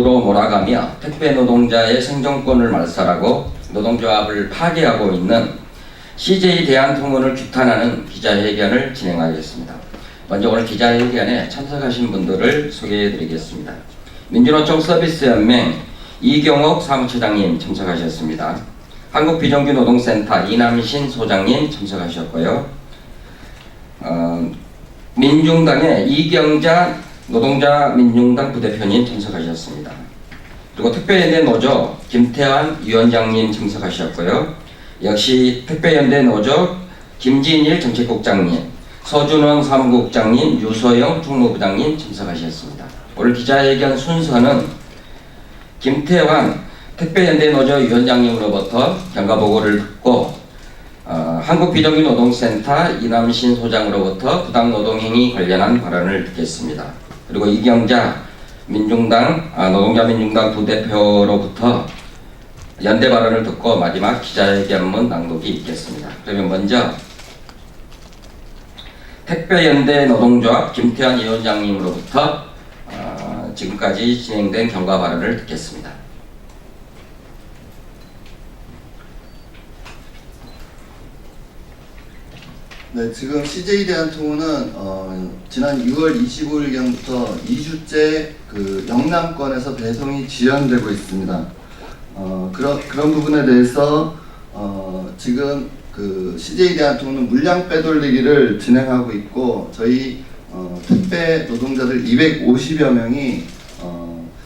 내부로 몰아가며 택배 노동자의 생존권을 말살하고 노동조합을 파괴하고 있는 CJ 대한통운을 규탄하는 기자회견을 진행하겠습니다. 먼저 오늘 기자회견에 참석하신 분들을 소개해 드리겠습니다. 민주노총 서비스연맹 이경옥 사무처장님 참석하셨습니다. 한국비정규노동센터 이남신 소장님 참석하셨고요. 민중당의 이경자 노동자 민중당 부대표님 참석하셨습니다. 그리고 특별연대 노조 김태환 위원장님 참석하셨고요. 역시 특별연대 노조 김진일 정책국장님, 서준원 사무국장님, 유소영 총무부장님 참석하셨습니다. 오늘 기자회견 순서는 김태환 특별연대 노조 위원장님으로부터 경과보고를 듣고 한국비정규노동센터 이남신 소장으로부터 부당노동행위 관련한 발언을 듣겠습니다. 그리고 이경자 노동자 민중당 부대표로부터 연대 발언을 듣고 마지막 기자회견문 낭독이 있겠습니다. 그러면 먼저 택배연대 노동조합 김태환 위원장님으로부터 지금까지 진행된 경과 발언을 듣겠습니다. 네, 지금 CJ 대한통운은 지난 6월 25일경부터 2주째 그 영남권에서 배송이 지연되고 있습니다. 그런 부분에 대해서 지금 그 CJ 대한통운은 물량 빼돌리기를 진행하고 있고, 저희 택배 노동자들 250여 명이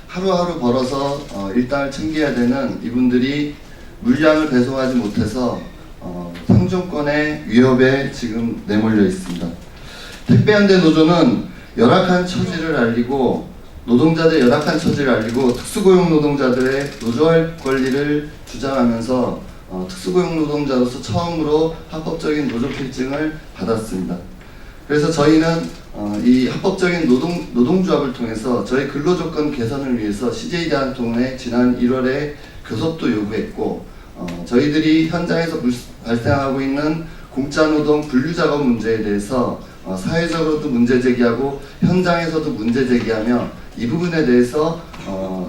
하루하루 벌어서 일당을 챙겨야 되는 이분들이 물량을 배송하지 못해서 생존권의 위협에 지금 내몰려 있습니다. 택배연대 노조는 열악한 처지를 알리고 노동자들의 열악한 처지를 알리고 특수고용 노동자들의 노조할 권리를 주장하면서 특수고용 노동자로서 처음으로 합법적인 노조 필증을 받았습니다. 그래서 저희는 이 합법적인 노동조합을 통해서 저희 근로조건 개선을 위해서 CJ 대한통운에 지난 1월에 교섭도 요구했고, 저희들이 현장에서 발생하고 있는 공짜노동 분류작업 문제에 대해서 사회적으로도 문제 제기하고 현장에서도 문제 제기하며 이 부분에 대해서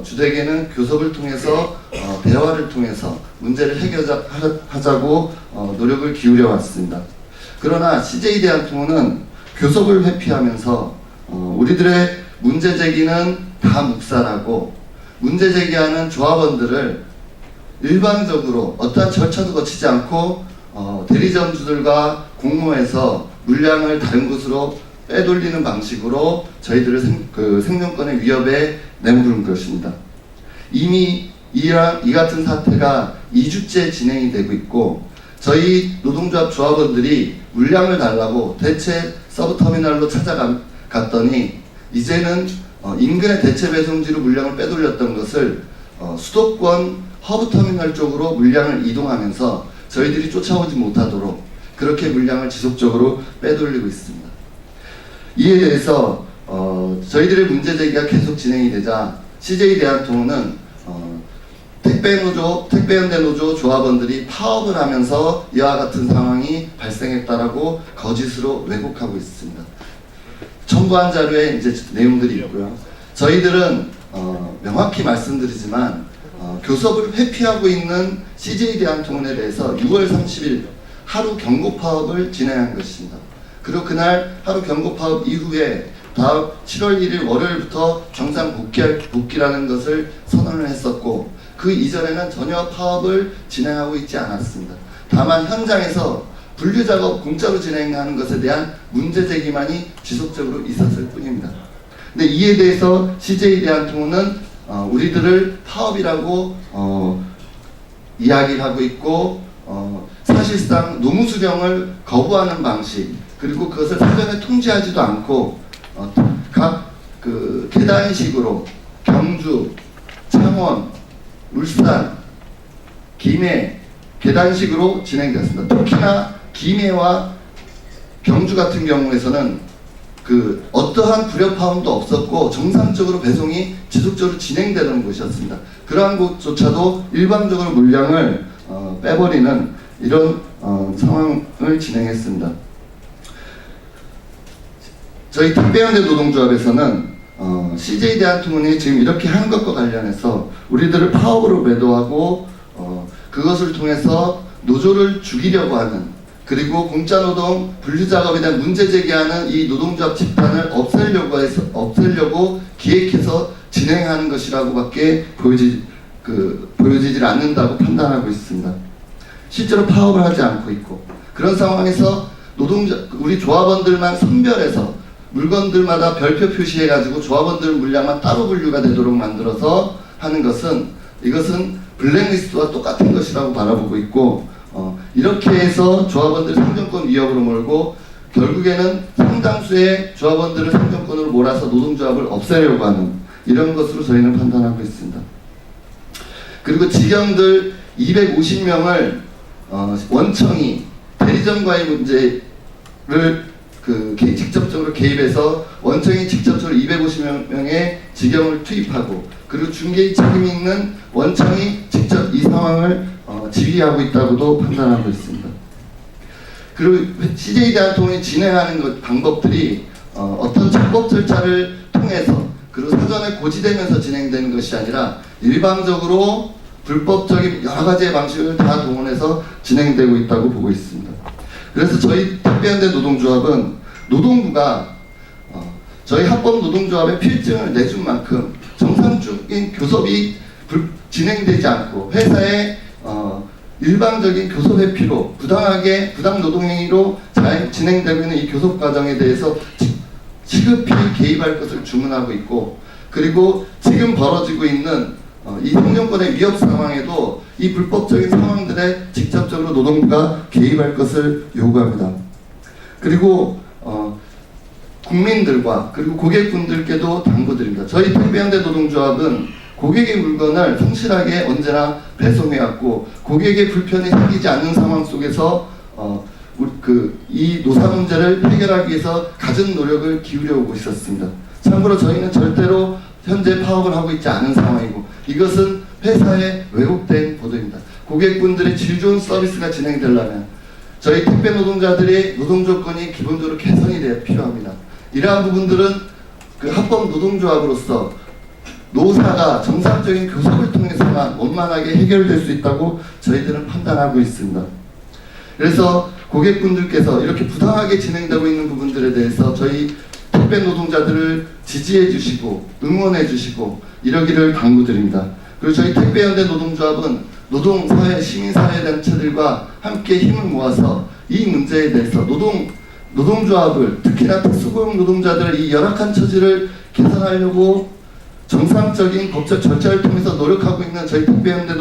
주되게는 교섭을 통해서 대화를 통해서 문제를 해결하자고 노력을 기울여 왔습니다. 그러나 CJ 대한통운은 교섭을 회피하면서 우리들의 문제 제기는 다 묵살하고 문제 제기하는 조합원들을 일방적으로 어떠한 절차도 거치지 않고 대리점주들과 공모해서 물량을 다른 곳으로 빼돌리는 방식으로 저희들을 생존권의 위협에 내모르는 것입니다. 이미 이 같은 사태가 2주째 진행이 되고 있고, 저희 노동조합 조합원들이 물량을 달라고 대체 서브터미널로 찾아갔더니 이제는 인근의 대체 배송지로 물량을 빼돌렸던 것을 수도권 허브터미널 쪽으로 물량을 이동하면서 저희들이 쫓아오지 못하도록 그렇게 물량을 지속적으로 빼돌리고 있습니다. 이에 대해서 저희들의 문제 제기가 계속 진행이 되자 CJ 대한통운은 택배연대 노조 조합원들이 파업을 하면서 이와 같은 상황이 발생했다라고 거짓으로 왜곡하고 있습니다. 첨부한 자료에 이제 내용들이 있고요. 저희들은 명확히 말씀드리지만 교섭을 회피하고 있는 CJ 대한통운에 대해서 6월 30일 하루 경고 파업을 진행한 것입니다. 그리고 그날 하루 경고 파업 이후에 다음 7월 1일 월요일부터 정상 복귀라는 것을 선언을 했었고, 그 이전에는 전혀 파업을 진행하고 있지 않았습니다. 다만 현장에서 분류작업 공짜로 진행하는 것에 대한 문제 제기만이 지속적으로 있었을 뿐입니다. 근데 이에 대해서 CJ 대한통운은 우리들을 파업이라고 이야기를 하고 있고, 사실상 노무수령을 거부하는 방식, 그리고 그것을 사전에 통지하지도 않고 각 계단식으로 경주, 창원, 울산, 김해 계단식으로 진행되었습니다. 특히나 김해와 경주 같은 경우에서는 어떠한 불협화음도 없었고 정상적으로 배송이 지속적으로 진행되는 곳이었습니다. 그러한 곳조차도 일방적으로 물량을 빼버리는 이런 상황을 진행했습니다. 저희 택배연대 노동조합에서는 CJ 대한통운이 지금 이렇게 하는 것과 관련해서 우리들을 파업으로 매도하고 그것을 통해서 노조를 죽이려고 하는, 그리고 공짜노동 분류작업에 대한 문제 제기하는 이 노동조합 집단을 없애려고 기획해서 진행하는 것이라고밖에 보여지질 않는다고 판단하고 있습니다. 실제로 파업을 하지 않고 있고, 그런 상황에서 우리 조합원들만 선별해서 물건들마다 별표 표시해가지고 조합원들 물량만 따로 분류가 되도록 만들어서 하는 것은, 이것은 블랙리스트와 똑같은 것이라고 바라보고 있고, 이렇게 해서 조합원들을 생존권 위협으로 몰고 결국에는 상당수의 조합원들을 생존권으로 몰아서 노동조합을 없애려고 하는 이런 것으로 저희는 판단하고 있습니다. 그리고 직영들 250명을 원청이 대리점과의 문제를 직접적으로 개입해서 원청이 직접적으로 250명의 직영을 투입하고, 그리고 중개의 책임이 있는 원청이 직접 이 상황을 지휘하고 있다고도 판단하고 있습니다. 그리고 CJ 대한통운이 진행하는 방법들이 어떤 적법 절차를 통해서, 그리고 사전에 고지되면서 진행되는 것이 아니라 일방적으로 불법적인 여러 가지의 방식을 다 동원해서 진행되고 있다고 보고 있습니다. 그래서 저희 택배연대 노동조합은 노동부가 저희 합법 노동조합의 필증을 내준 만큼 정상적인 교섭이 진행되지 않고 회사의 일방적인 교섭 회피로 부당 노동행위로 진행되고 있는 이 교섭 과정에 대해서 시급히 개입할 것을 주문하고 있고, 그리고 지금 벌어지고 있는 이 생존권의 위협 상황에도 이 불법적인 상황들에 직접적으로 노동부가 개입할 것을 요구합니다. 그리고 국민들과 그리고 고객분들께도 당부드립니다. 저희 택배연대 노동조합은 고객의 물건을 성실하게 언제나 배송해왔고, 고객의 불편이 생기지 않는 상황 속에서 이 노사 문제를 해결하기 위해서 갖은 노력을 기울여 오고 있었습니다. 참고로 저희는 절대로 현재 파업을 하고 있지 않은 상황이고, 이것은 회사의 왜곡된 보도입니다. 고객분들의 질 좋은 서비스가 진행되려면 저희 택배 노동자들의 노동 조건이 기본적으로 개선이 되어 필요합니다. 이러한 부분들은 합법 노동조합으로서 노사가 정상적인 교섭을 통해서만 원만하게 해결될 수 있다고 저희들은 판단하고 있습니다. 그래서 고객분들께서 이렇게 부당하게 진행되고 있는 부분들에 대해서 저희 택배 노동자들을 지지해 주시고 응원해 주시고 이러기를 당부드립니다. 그리고 저희 택배연대 노동조합은 노동사회, 시민사회단체들과 함께 힘을 모아서 이 문제에 대해서 노동조합을, 특히나 특수고용 노동자들의 이 열악한 처지를 개선하려고 정상적인 법적 절차를 통해서 노력하고 있는 저희 택배연대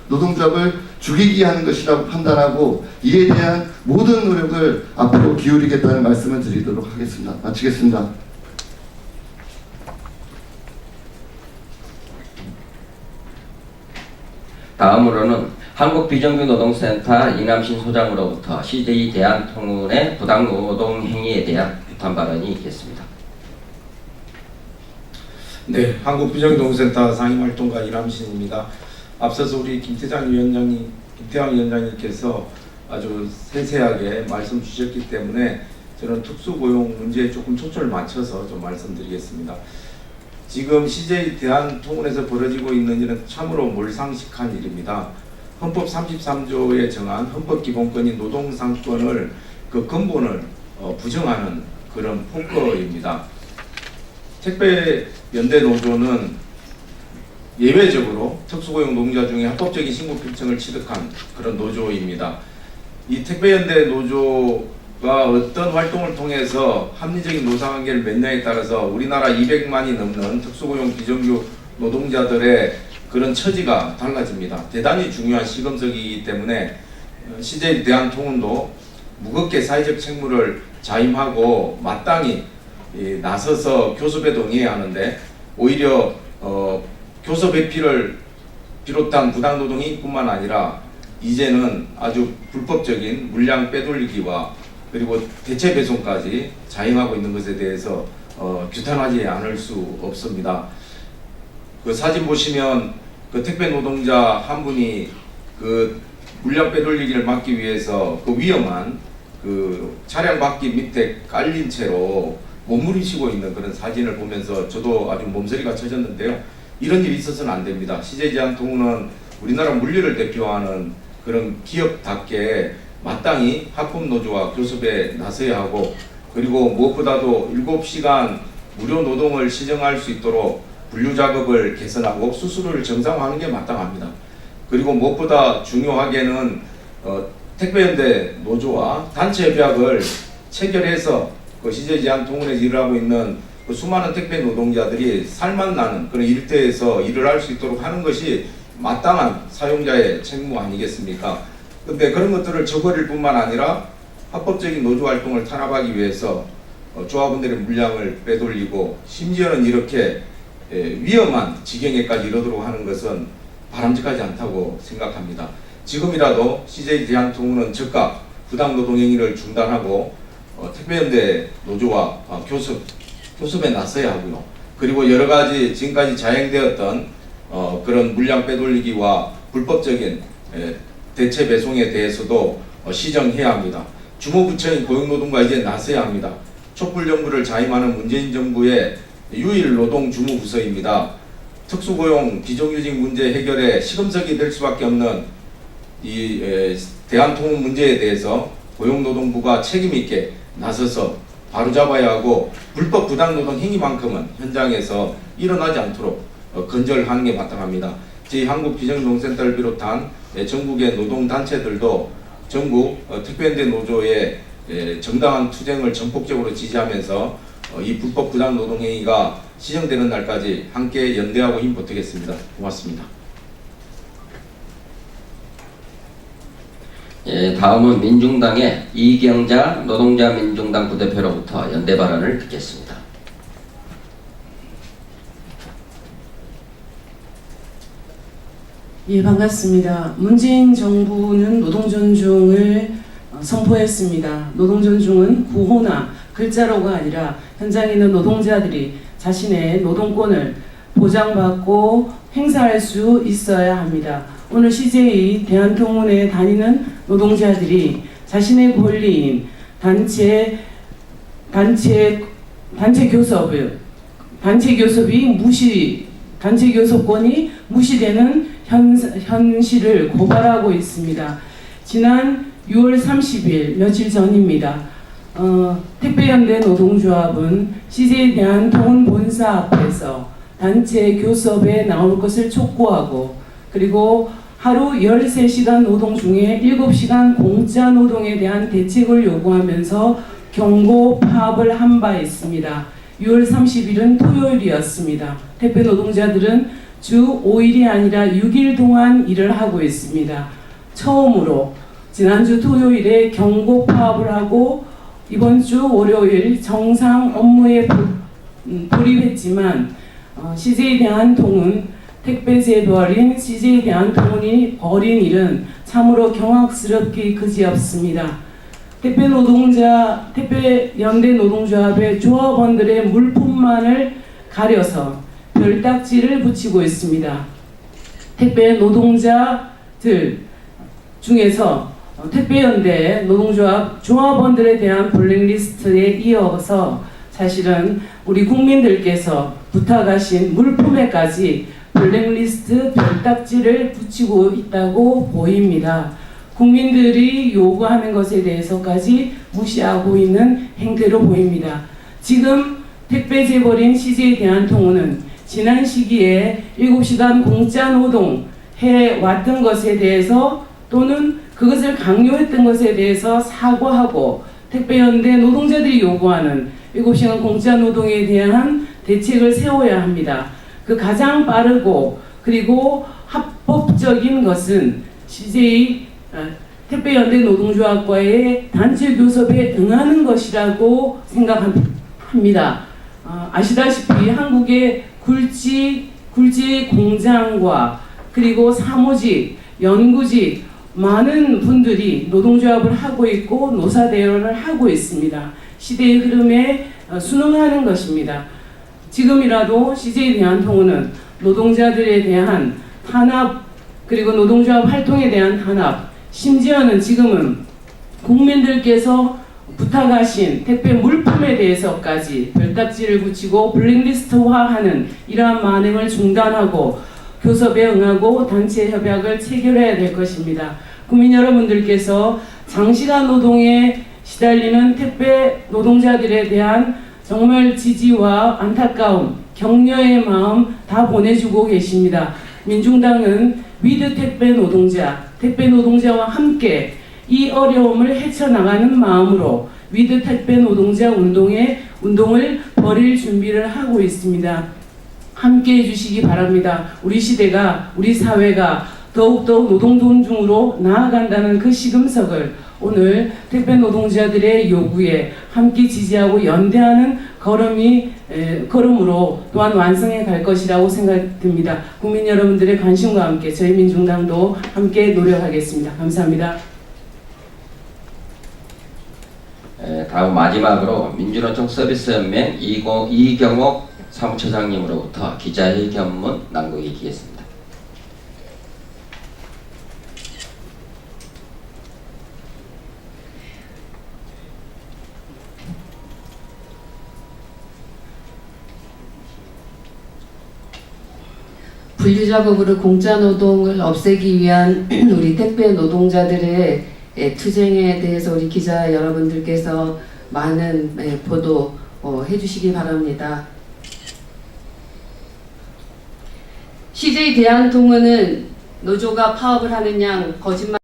노동조합을 죽이기 하는 것이라고 판단하고, 이에 대한 모든 노력을 앞으로 기울이겠다는 말씀을 드리도록 하겠습니다. 마치겠습니다. 다음으로는 한국비정규노동센터 이남신 소장으로부터 CJ 대한통운의 부당노동 행위에 대한 비판 발언이 있겠습니다. 네, 한국비정규노동센터 상임활동가 이남신입니다. 앞서서 우리 김태환 위원장님께서 아주 세세하게 말씀 주셨기 때문에 저는 특수고용 문제에 조금 초점을 맞춰서 좀 말씀드리겠습니다. 지금 CJ 대한통운에서 벌어지고 있는 일은 참으로 몰상식한 일입니다. 헌법 33조에 정한 헌법기본권인 노동상권을 그 근본을 부정하는 그런 폭거입니다. 택배연대 노조는 예외적으로 특수고용 노동자 중에 합법적인 신고 필증을 취득한 그런 노조입니다. 이 택배연대 노조가 어떤 활동을 통해서 합리적인 노사관계를 맺냐에 따라서 우리나라 200만이 넘는 특수고용 비정규 노동자들의 그런 처지가 달라집니다. 대단히 중요한 시금석이기 때문에 CJ 대한통운도 무겁게 사회적 책무를 자임하고 마땅히 나서서 교섭에 동의해야 하는데, 오히려 교섭 회피를 비롯한 부당노동이 뿐만 아니라 이제는 아주 불법적인 물량 빼돌리기와 그리고 대체 배송까지 자행하고 있는 것에 대해서 규탄하지 않을 수 없습니다. 그 사진 보시면 그 택배 노동자 한 분이 그 물량 빼돌리기를 막기 위해서 그 위험한 그 차량 바퀴 밑에 깔린 채로 몸부림치고 있는 그런 사진을 보면서 저도 아주 몸서리가 쳐졌는데요. 이런 일이 있어서는 안 됩니다. CJ대한통운은 우리나라 물류를 대표하는 그런 기업답게 마땅히 학법노조와 교섭에 나서야 하고, 그리고 무엇보다도 7시간 무료 노동을 시정할 수 있도록 분류 작업을 개선하고 수수료를 정상화하는 게 마땅합니다. 그리고 무엇보다 중요하게는 택배연대 노조와 단체 협약을 체결해서 그 CJ대한통운에서 일을 하고 있는 그 수많은 택배 노동자들이 살맛 나는 그런 일터에서 일을 할 수 있도록 하는 것이 마땅한 사용자의 책무 아니겠습니까? 근데 그런 것들을 저버릴 뿐만 아니라 합법적인 노조 활동을 탄압하기 위해서 조합원들의 물량을 빼돌리고 심지어는 이렇게 위험한 지경에까지 이르도록 하는 것은 바람직하지 않다고 생각합니다. 지금이라도 CJ대한통운은 즉각 부당노동 행위를 중단하고 택배연대 노조와 교섭에 나서야 하고요. 그리고 여러 가지 지금까지 자행되었던 그런 물량 빼돌리기와 불법적인 대체 배송에 대해서도 시정해야 합니다. 주무부처인 고용노동부가 이제 나서야 합니다. 촛불정부를 자임하는 문재인 정부의 유일 노동주무부서입니다. 특수고용 비정규직 문제 해결에 시금석이 될 수밖에 없는 이 대한통운 문제에 대해서 고용노동부가 책임있게 나서서 바로잡아야 하고, 불법 부당노동 행위만큼은 현장에서 일어나지 않도록 건절하는 게 마땅합니다. 저희 한국비정노동센터를 비롯한 전국의 노동단체들도 전국 택배연대 노조의 정당한 투쟁을 전폭적으로 지지하면서 이 불법 부당노동 행위가 시정되는 날까지 함께 연대하고 힘보태겠습니다. 고맙습니다. 예, 다음은 민중당의 이경자 노동자 민중당 부대표로부터 연대 발언을 듣겠습니다. 예, 반갑습니다. 문재인 정부는 노동존중을 선포했습니다. 노동존중은 구호나 글자로가 아니라 현장에 있는 노동자들이 자신의 노동권을 보장받고 행사할 수 있어야 합니다. 오늘 CJ 대한통운에 다니는 노동자들이 자신의 권리인 단체 교섭권이 무시되는 현실을 고발하고 있습니다. 지난 6월 30일 며칠 전입니다. 택배연대 노동조합은 CJ 대한통운 본사 앞에서 단체 교섭에 나올 것을 촉구하고, 그리고 하루 13시간 노동 중에 7시간 공짜 노동에 대한 대책을 요구하면서 경고 파업을 한 바 있습니다. 6월 30일은 토요일이었습니다. 택배 노동자들은 주 5일이 아니라 6일 동안 일을 하고 있습니다. 처음으로 지난주 토요일에 경고 파업을 하고 이번 주 월요일 정상 업무에 돌입했지만 CJ 대한통운 택배 재벌인 CJ 대한통운이 벌인 일은 참으로 경악스럽기 그지없습니다. 택배연대 노동조합의 조합원들의 물품만을 가려서 별딱지를 붙이고 있습니다. 택배 노동자들 중에서 택배연대 노동조합 조합원들에 대한 블랙리스트에 이어서 사실은 우리 국민들께서 부탁하신 물품에까지 블랙리스트 별딱지를 붙이고 있다고 보입니다. 국민들이 요구하는 것에 대해서까지 무시하고 있는 행태로 보입니다. 지금 택배 재벌인 CJ 대한통운은 지난 시기에 7시간 공짜 노동 해왔던 것에 대해서 또는 그것을 강요했던 것에 대해서 사과하고 택배연대 노동자들이 요구하는 7시간 공짜 노동에 대한 대책을 세워야 합니다. 그 가장 빠르고 그리고 합법적인 것은 CJ 택배연대 노동조합과의 단체 교섭에 응하는 것이라고 생각합니다. 아시다시피 한국의 굴지 공장과 그리고 사무직, 연구직 많은 분들이 노동조합을 하고 있고 노사대열을 하고 있습니다. 시대의 흐름에 순응하는 것입니다. 지금이라도 CJ 대한통운은 노동자들에 대한 탄압 그리고 노동조합 활동에 대한 탄압, 심지어는 지금은 국민들께서 부탁하신 택배 물품에 대해서까지 별딱지를 붙이고 블랙리스트화하는 이러한 만행을 중단하고 교섭에 응하고 단체 협약을 체결해야 될 것입니다. 국민 여러분들께서 장시간 노동에 시달리는 택배 노동자들에 대한 정말 지지와 안타까움, 격려의 마음 다 보내주고 계십니다. 민중당은 위드 택배 노동자와 함께 이 어려움을 헤쳐나가는 마음으로 위드 택배 노동자 운동을 벌일 준비를 하고 있습니다. 함께 해주시기 바랍니다. 우리 시대가, 우리 사회가 더욱더 노동 존중으로 나아간다는 그 시금석을 오늘 택배 노동자들의 요구에 함께 지지하고 연대하는 걸음으로 또한 완성해 갈 것이라고 생각됩니다. 국민 여러분들의 관심과 함께 저희 민중당도 함께 노력하겠습니다. 감사합니다. 다음 마지막으로 민주노총 서비스연맹 이경옥 사무처장님으로부터 기자회의 견문 남기겠습니다. 분류 작업으로 공짜 노동을 없애기 위한 우리 택배 노동자들의 투쟁에 대해서 우리 기자 여러분들께서 많은 보도 해주시기 바랍니다. CJ 대한통운은 노조가 파업을 하는 양 거짓말하며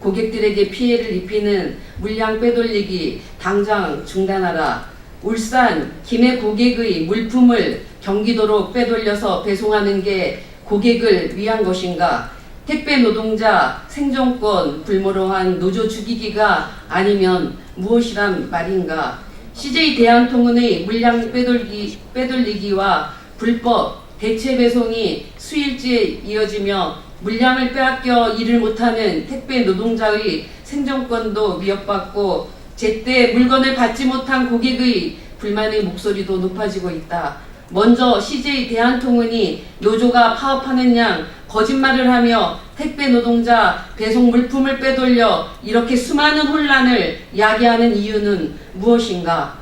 고객들에게 피해를 입히는 물량 빼돌리기 당장 중단하라. 울산, 김해 고객의 물품을 경기도로 빼돌려서 배송하는 게 고객을 위한 것인가? 택배 노동자 생존권 불모로한 노조 죽이기가 아니면 무엇이란 말인가? CJ 대한통운의 물량 빼돌리기와 불법 대체 배송이 수일째 이어지며 물량을 빼앗겨 일을 못하는 택배 노동자의 생존권도 위협받고 제때 물건을 받지 못한 고객의 불만의 목소리도 높아지고 있다. 먼저 CJ 대한통운이 노조가 파업하는 양 거짓말을 하며 택배 노동자 배송 물품을 빼돌려 이렇게 수많은 혼란을 야기하는 이유는 무엇인가?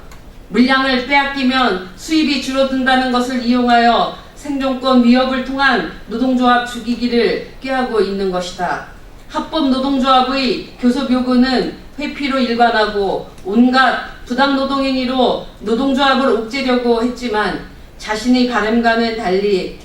물량을 빼앗기면 수입이 줄어든다는 것을 이용하여 생존권 위협을 통한 노동조합 죽이기를 꾀하고 있는 것이다. 합법 노동조합의 교섭 요구는 회피로 일관하고 온갖 부당 노동행위로 노동조합을 옥죄려고 했지만 자신의 바람과는 달리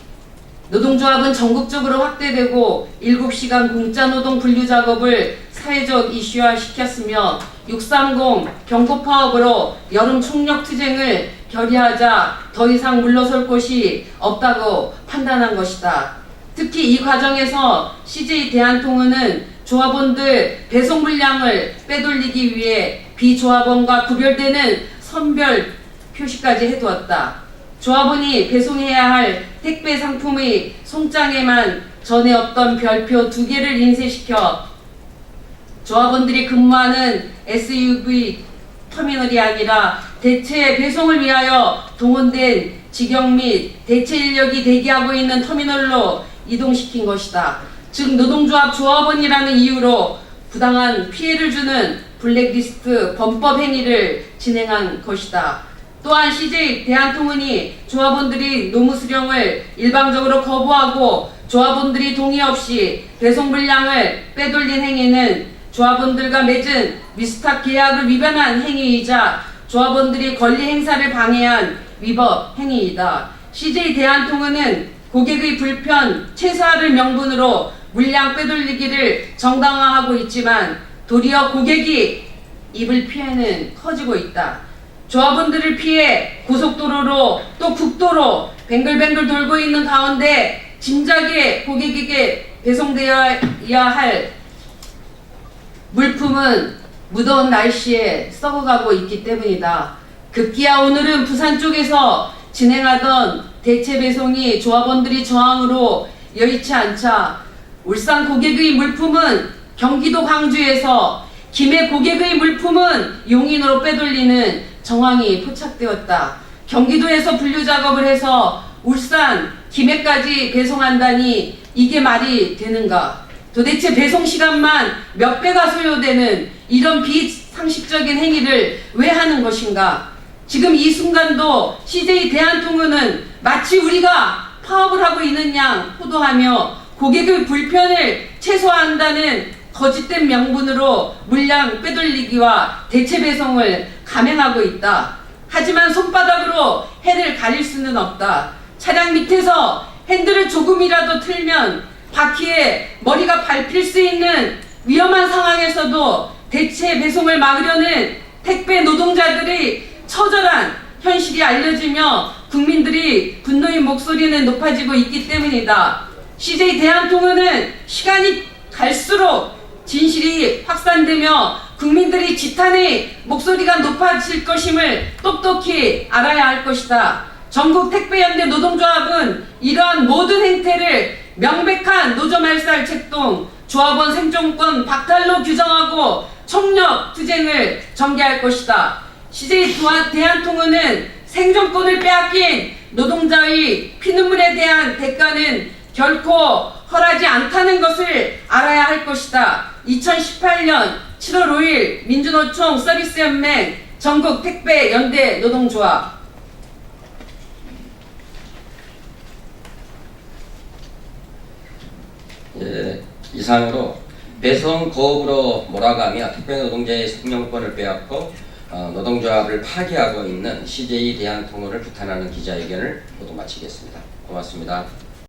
노동조합은 전국적으로 확대되고 7시간 공짜노동 분류작업을 사회적 이슈화시켰으며 630 경고파업으로 여름 총력투쟁을 결의하자 더 이상 물러설 곳이 없다고 판단한 것이다. 특히 이 과정에서 CJ 대한통운은 조합원들 배송 물량을 빼돌리기 위해 비조합원과 구별되는 선별 표시까지 해두었다. 조합원이 배송해야 할 택배 상품의 송장에만 전에 없던 별표 2개를 인쇄시켜 조합원들이 근무하는 SUV 터미널이 아니라 대체 배송을 위하여 동원된 직영 및 대체 인력이 대기하고 있는 터미널로 이동시킨 것이다. 즉 노동조합 조합원이라는 이유로 부당한 피해를 주는 블랙리스트 범법 행위를 진행한 것이다. 또한 CJ 대한통운이 조합원들이 노무 수령을 일방적으로 거부하고 조합원들이 동의 없이 배송 물량을 빼돌린 행위는 조합원들과 맺은 위스탁 계약을 위반한 행위이자 조합원들이 권리 행사를 방해한 위법 행위이다. CJ 대한통운은 고객의 불편 최소화를 명분으로 물량 빼돌리기를 정당화하고 있지만 도리어 고객이 입을 피해는 커지고 있다. 조합원들을 피해 고속도로로 또 국도로 뱅글뱅글 돌고 있는 가운데 진작에 고객에게 배송되어야 할 물품은 무더운 날씨에 썩어가고 있기 때문이다. 급기야 오늘은 부산 쪽에서 진행하던 대체 배송이 조합원들이 저항으로 여의치 않자 울산 고객의 물품은 경기도 광주에서 김해 고객의 물품은 용인으로 빼돌리는 정황이 포착되었다. 경기도에서 분류 작업을 해서 울산, 김해까지 배송한다니 이게 말이 되는가? 도대체 배송 시간만 몇 배가 소요되는 이런 상식적인 행위를 왜 하는 것인가? 지금 이 순간도 CJ 대한통운은 마치 우리가 파업을 하고 있는 양 호도하며 고객의 불편을 최소화한다는 거짓된 명분으로 물량 빼돌리기와 대체 배송을 감행하고 있다. 하지만 손바닥으로 해를 가릴 수는 없다. 차량 밑에서 핸들을 조금이라도 틀면 바퀴에 머리가 밟힐 수 있는 위험한 상황에서도 대체 배송을 막으려는 택배 노동자들의 처절한 현실이 알려지며 국민들이 분노의 목소리는 높아지고 있기 때문이다. CJ 대한통운은 시간이 갈수록 진실이 확산되며 국민들이 지탄의 목소리가 높아질 것임을 똑똑히 알아야 할 것이다. 전국 택배연대 노동조합은 이러한 모든 행태를 명백한 노조말살 책동, 조합원 생존권 박탈로 규정하고 총력 투쟁을 전개할 것이다. CJ 대한통운은 생존권을 빼앗긴 노동자의 피눈물에 대한 대가는 결코 헐하지 않다는 것을 알아야 할 것이다. 2018년 7월 5일 민주노총 서비스연맹 전국 택배연대 노동조합. 이상으로 배송 거업으로 몰아가며 택배 노동자의 생명권을 빼앗고 노동조합을 파괴하고 있는 CJ 대한통운을 규탄하는 기자회견을 모두 마치겠습니다. 고맙습니다.